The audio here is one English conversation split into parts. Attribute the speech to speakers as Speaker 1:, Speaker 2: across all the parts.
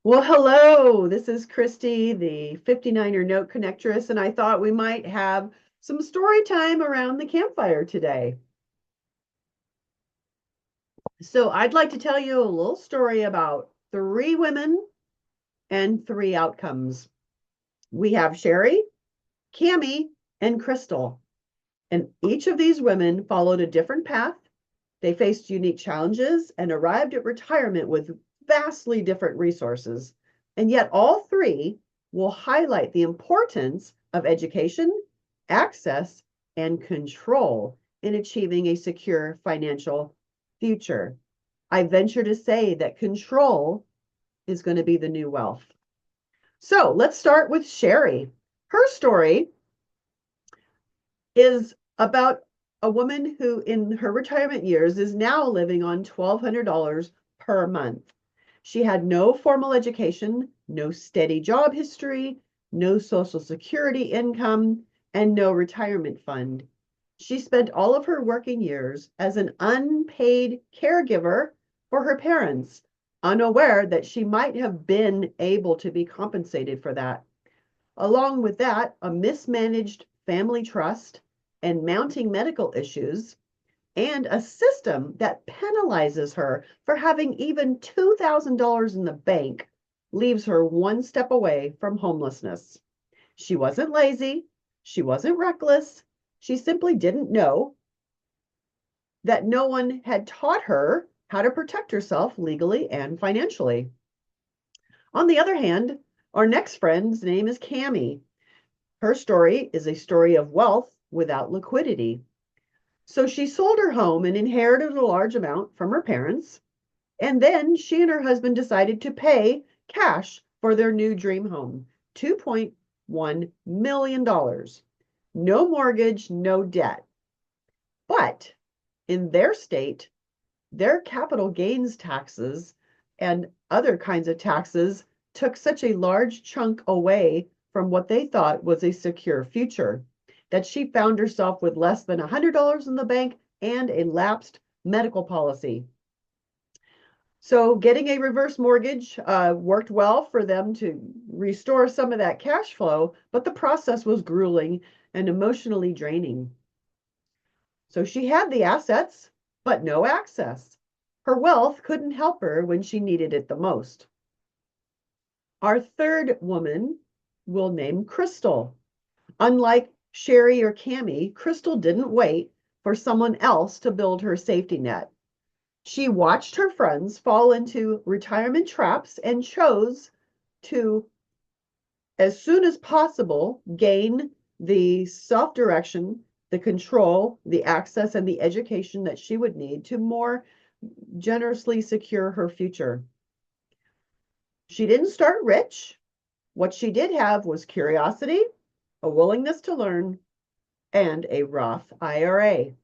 Speaker 1: Well, hello. This is Christy, the 59er note connectress, and I thought we might have some story time around the campfire today. So I'd like to tell you a little story about three women and three outcomes. We have Sherry, Cami, and Crystal. And each of these women followed a different path. They faced unique challenges and arrived at retirement with vastly different resources. And yet, all three will highlight the importance of education, access, and control in achieving a secure financial future. I venture to say that control is going to be the new wealth. So let's start with Sherry. Her story is about a woman who, in her retirement years, is now living on $1,200 per month. She had no formal education, no steady job history, no Social Security income, and no retirement fund. She spent all of her working years as an unpaid caregiver for her parents, unaware that she might have been able to be compensated for that. Along with that, a mismanaged family trust and mounting medical issues, and a system that penalizes her for having even $2,000 in the bank leaves her one step away from homelessness. She wasn't lazy. She wasn't reckless. She simply didn't know that no one had taught her how to protect herself legally and financially. On the other hand, our next friend's name is Cami. Her story is a story of wealth without liquidity. So she sold her home and inherited a large amount from her parents. And then she and her husband decided to pay cash for their new dream home, $2.1 million. No mortgage, no debt. But in their state, their capital gains taxes and other kinds of taxes took such a large chunk away from what they thought was a secure future that she found herself with less than $100 in the bank and a lapsed medical policy. So getting a reverse mortgage worked well for them to restore some of that cash flow, but the process was grueling and emotionally draining. So she had the assets, but no access. Her wealth couldn't help her when she needed it the most. Our third woman we'll name Crystal. Unlike Sherry or Cami, Crystal didn't wait for someone else to build her safety net. She watched her friends fall into retirement traps and chose to, as soon as possible, gain the self direction, the control, the access, and the education that she would need to more generously secure her future. She didn't start rich. What she did have was curiosity, a willingness to learn, and a Roth IRA.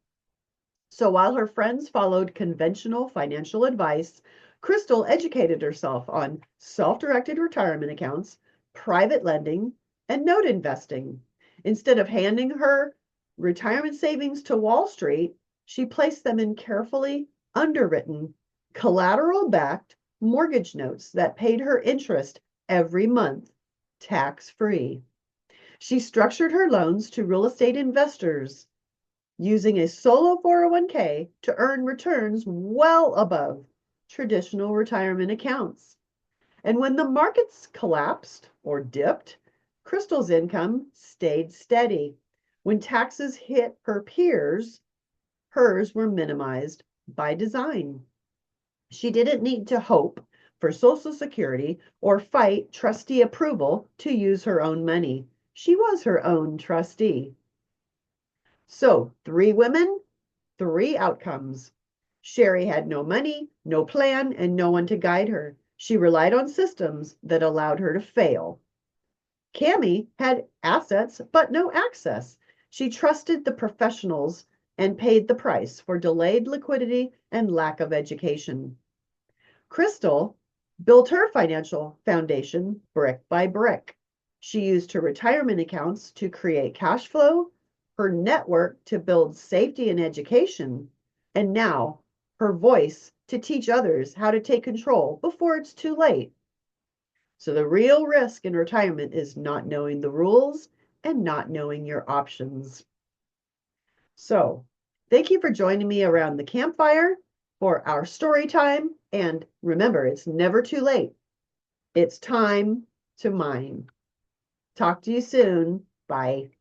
Speaker 1: So while her friends followed conventional financial advice, Crystal educated herself on self directed retirement accounts, private lending, and note investing. Instead of handing her retirement savings to Wall Street, she placed them in carefully underwritten, collateral backed mortgage notes that paid her interest every month, tax free. She structured her loans to real estate investors using a solo 401k to earn returns well above traditional retirement accounts. And when the markets collapsed or dipped, Crystal's income stayed steady. When taxes hit her peers, hers were minimized by design. She didn't need to hope for Social Security or fight trustee approval to use her own money. She was her own trustee. So, three women, three outcomes. Sherry had no money, no plan, and no one to guide her. She relied on systems that allowed her to fail. Cami had assets but no access. She trusted the professionals and paid the price for delayed liquidity and lack of education. Crystal built her financial foundation brick by brick. She used her retirement accounts to create cash flow, her network to build safety and education, and now her voice to teach others how to take control before it's too late. So the real risk in retirement is not knowing the rules and not knowing your options. So thank you for joining me around the campfire for our story time. And remember, it's never too late. It's time to mine. Talk to you soon. Bye.